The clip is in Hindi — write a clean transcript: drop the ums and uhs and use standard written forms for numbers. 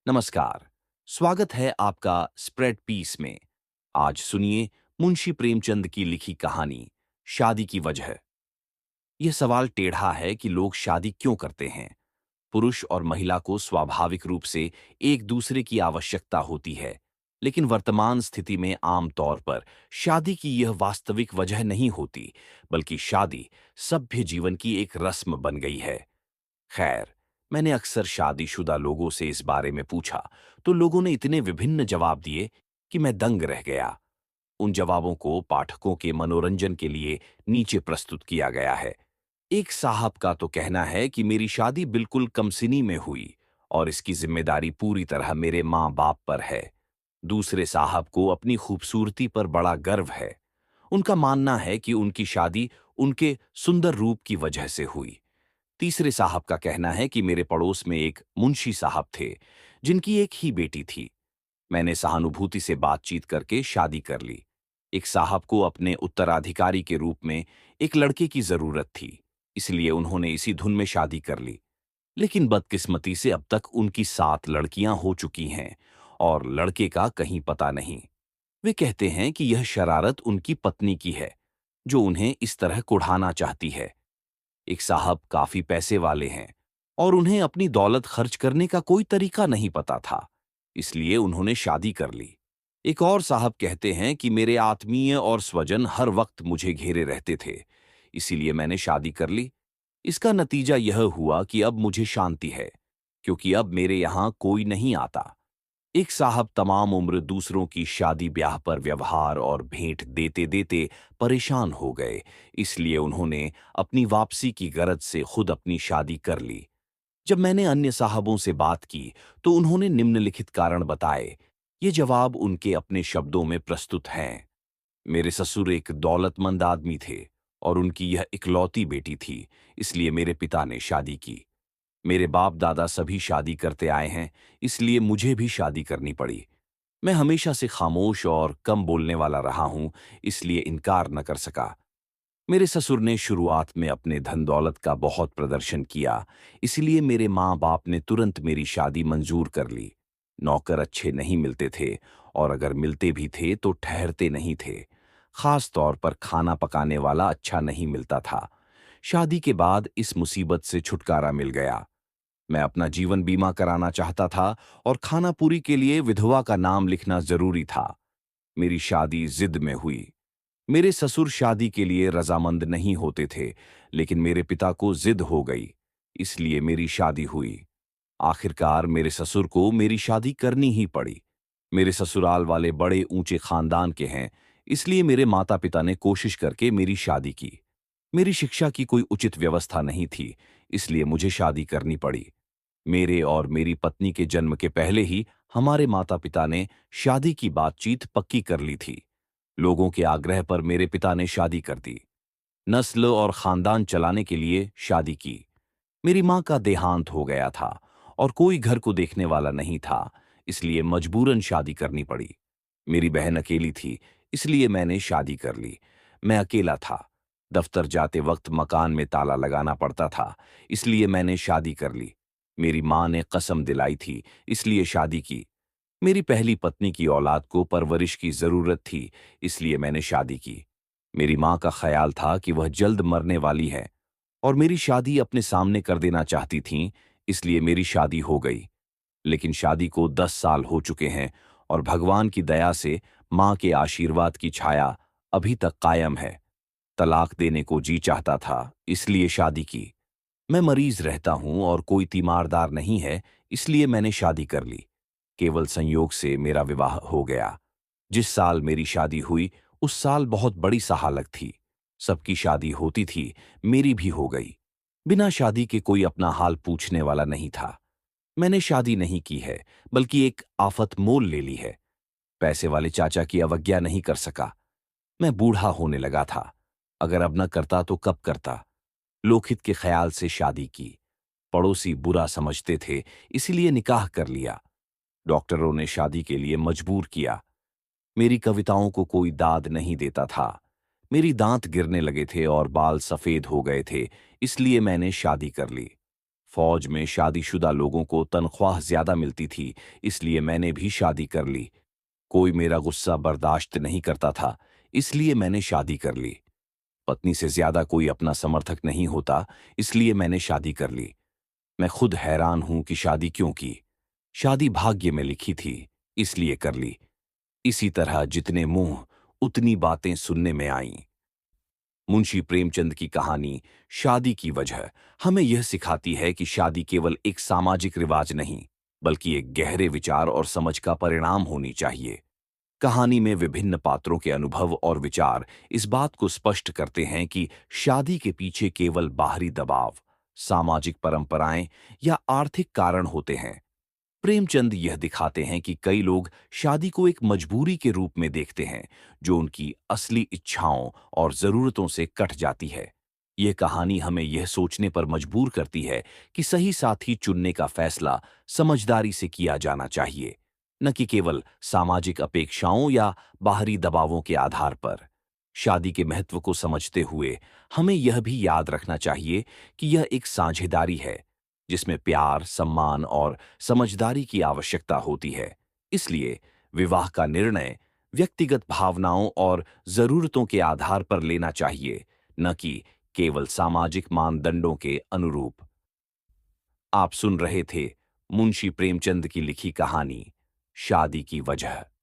नमस्कार। स्वागत है आपका स्प्रेड पीस में। आज सुनिए मुंशी प्रेमचंद की लिखी कहानी शादी की वजह। यह सवाल टेढ़ा है कि लोग शादी क्यों करते हैं। पुरुष और महिला को स्वाभाविक रूप से एक दूसरे की आवश्यकता होती है, लेकिन वर्तमान स्थिति में आम तौर पर शादी की यह वास्तविक वजह नहीं होती, बल्कि शादी सभ्य जीवन की एक रस्म बन गई है। खैर, मैंने अक्सर शादीशुदा लोगों से इस बारे में पूछा, तो लोगों ने इतने विभिन्न जवाब दिए कि मैं दंग रह गया। उन जवाबों को पाठकों के मनोरंजन के लिए नीचे प्रस्तुत किया गया है। एक साहब का तो कहना है कि मेरी शादी बिल्कुल कमसिनी में हुई और इसकी जिम्मेदारी पूरी तरह मेरे माँ-बाप पर है। दूसरे साहब को अपनी खूबसूरती पर बड़ा गर्व है। उनका मानना है कि उनकी शादी उनके सुंदर रूप की वजह से हुई। तीसरे साहब का कहना है कि मेरे पड़ोस में एक मुंशी साहब थे, जिनकी एक ही बेटी थी। मैंने सहानुभूति से बातचीत करके शादी कर ली। एक साहब को अपने उत्तराधिकारी के रूप में एक लड़के की जरूरत थी, इसलिए उन्होंने इसी धुन में शादी कर ली। लेकिन बदकिस्मती से अब तक उनकी 7 लड़कियां हो चुकी हैं और लड़के का कहीं पता नहीं। वे कहते हैं कि यह शरारत उनकी पत्नी की है, जो उन्हें इस तरह कुढ़ाना चाहती है। एक साहब काफी पैसे वाले हैं और उन्हें अपनी दौलत खर्च करने का कोई तरीका नहीं पता था, इसलिए उन्होंने शादी कर ली। एक और साहब कहते हैं कि मेरे आत्मीय और स्वजन हर वक्त मुझे घेरे रहते थे, इसीलिए मैंने शादी कर ली। इसका नतीजा यह हुआ कि अब मुझे शांति है, क्योंकि अब मेरे यहां कोई नहीं आता। एक साहब तमाम उम्र दूसरों की शादी ब्याह पर व्यवहार और भेंट देते देते परेशान हो गए, इसलिए उन्होंने अपनी वापसी की गरज से खुद अपनी शादी कर ली। जब मैंने अन्य साहबों से बात की तो उन्होंने निम्नलिखित कारण बताए। ये जवाब उनके अपने शब्दों में प्रस्तुत हैं। मेरे ससुर एक दौलतमंद आदमी थे और उनकी यह इकलौती बेटी थी, इसलिए मेरे पिता ने शादी की। मेरे बाप दादा सभी शादी करते आए हैं, इसलिए मुझे भी शादी करनी पड़ी। मैं हमेशा से खामोश और कम बोलने वाला रहा हूं, इसलिए इनकार न कर सका। मेरे ससुर ने शुरुआत में अपने धन दौलत का बहुत प्रदर्शन किया, इसलिए मेरे माँ बाप ने तुरंत मेरी शादी मंजूर कर ली। नौकर अच्छे नहीं मिलते थे और अगर मिलते भी थे तो ठहरते नहीं थे। खास तौर पर खाना पकाने वाला अच्छा नहीं मिलता था। शादी के बाद इस मुसीबत से छुटकारा मिल गया। मैं अपना जीवन बीमा कराना चाहता था और खानापुरी के लिए विधवा का नाम लिखना जरूरी था। मेरी शादी जिद में हुई। मेरे ससुर शादी के लिए रजामंद नहीं होते थे, लेकिन मेरे पिता को जिद हो गई, इसलिए मेरी शादी हुई। आखिरकार मेरे ससुर को मेरी शादी करनी ही पड़ी। मेरे ससुराल वाले बड़े ऊंचे खानदान के हैं, इसलिए मेरे माता पिता ने कोशिश करके मेरी शादी की। मेरी शिक्षा की कोई उचित व्यवस्था नहीं थी, इसलिए मुझे शादी करनी पड़ी। मेरे और मेरी पत्नी के जन्म के पहले ही हमारे माता पिता ने शादी की बातचीत पक्की कर ली थी। लोगों के आग्रह पर मेरे पिता ने शादी कर दी। नस्ल और खानदान चलाने के लिए शादी की। मेरी मां का देहांत हो गया था और कोई घर को देखने वाला नहीं था, इसलिए मजबूरन शादी करनी पड़ी। मेरी बहन अकेली थी, इसलिए मैंने शादी कर ली। मैं अकेला था। दफ्तर जाते वक्त मकान में ताला लगाना पड़ता था, इसलिए मैंने शादी कर ली। मेरी मां ने कसम दिलाई थी, इसलिए शादी की। मेरी पहली पत्नी की औलाद को परवरिश की जरूरत थी, इसलिए मैंने शादी की। मेरी मां का ख्याल था कि वह जल्द मरने वाली है और मेरी शादी अपने सामने कर देना चाहती थीं, इसलिए मेरी शादी हो गई। लेकिन शादी को 10 साल हो चुके हैं और भगवान की दया से मां के आशीर्वाद की छाया अभी तक कायम है। तलाक देने को जी चाहता था, इसलिए शादी की। मैं मरीज रहता हूं और कोई तीमारदार नहीं है, इसलिए मैंने शादी कर ली। केवल संयोग से मेरा विवाह हो गया। जिस साल मेरी शादी हुई, उस साल बहुत बड़ी सहालक थी। सबकी शादी होती थी, मेरी भी हो गई। बिना शादी के कोई अपना हाल पूछने वाला नहीं था। मैंने शादी नहीं की है, बल्कि एक आफत मोल ले ली है। पैसे वाले चाचा की अवज्ञा नहीं कर सका। मैं बूढ़ा होने लगा था। अगर अब न करता तो कब करता। लोकहित के ख्याल से शादी की। पड़ोसी बुरा समझते थे, इसीलिए निकाह कर लिया। डॉक्टरों ने शादी के लिए मजबूर किया। मेरी कविताओं को कोई दाद नहीं देता था। मेरी दांत गिरने लगे थे और बाल सफेद हो गए थे, इसलिए मैंने शादी कर ली। फौज में शादीशुदा लोगों को तनख्वाह ज्यादा मिलती थी, इसलिए मैंने भी शादी कर ली। कोई मेरा गुस्सा बर्दाश्त नहीं करता था, इसलिए मैंने शादी कर ली। पत्नी से ज्यादा कोई अपना समर्थक नहीं होता, इसलिए मैंने शादी कर ली। मैं खुद हैरान हूं कि शादी क्यों की। शादी भाग्य में लिखी थी, इसलिए कर ली। इसी तरह जितने मुंह उतनी बातें सुनने में आईं। मुंशी प्रेमचंद की कहानी शादी की वजह हमें यह सिखाती है कि शादी केवल एक सामाजिक रिवाज नहीं, बल्कि एक गहरे विचार और समझ का परिणाम होनी चाहिए। कहानी में विभिन्न पात्रों के अनुभव और विचार इस बात को स्पष्ट करते हैं कि शादी के पीछे केवल बाहरी दबाव, सामाजिक परंपराएं या आर्थिक कारण होते हैं। प्रेमचंद यह दिखाते हैं कि कई लोग शादी को एक मजबूरी के रूप में देखते हैं, जो उनकी असली इच्छाओं और जरूरतों से कट जाती है। यह कहानी हमें यह सोचने पर मजबूर करती है कि सही साथी चुनने का फैसला समझदारी से किया जाना चाहिए, न कि केवल सामाजिक अपेक्षाओं या बाहरी दबावों के आधार पर। शादी के महत्व को समझते हुए हमें यह भी याद रखना चाहिए कि यह एक साझेदारी है, जिसमें प्यार, सम्मान और समझदारी की आवश्यकता होती है। इसलिए विवाह का निर्णय व्यक्तिगत भावनाओं और जरूरतों के आधार पर लेना चाहिए, न कि केवल सामाजिक मानदंडों के अनुरूप। आप सुन रहे थे मुंशी प्रेमचंद की लिखी कहानी शादी की वजह।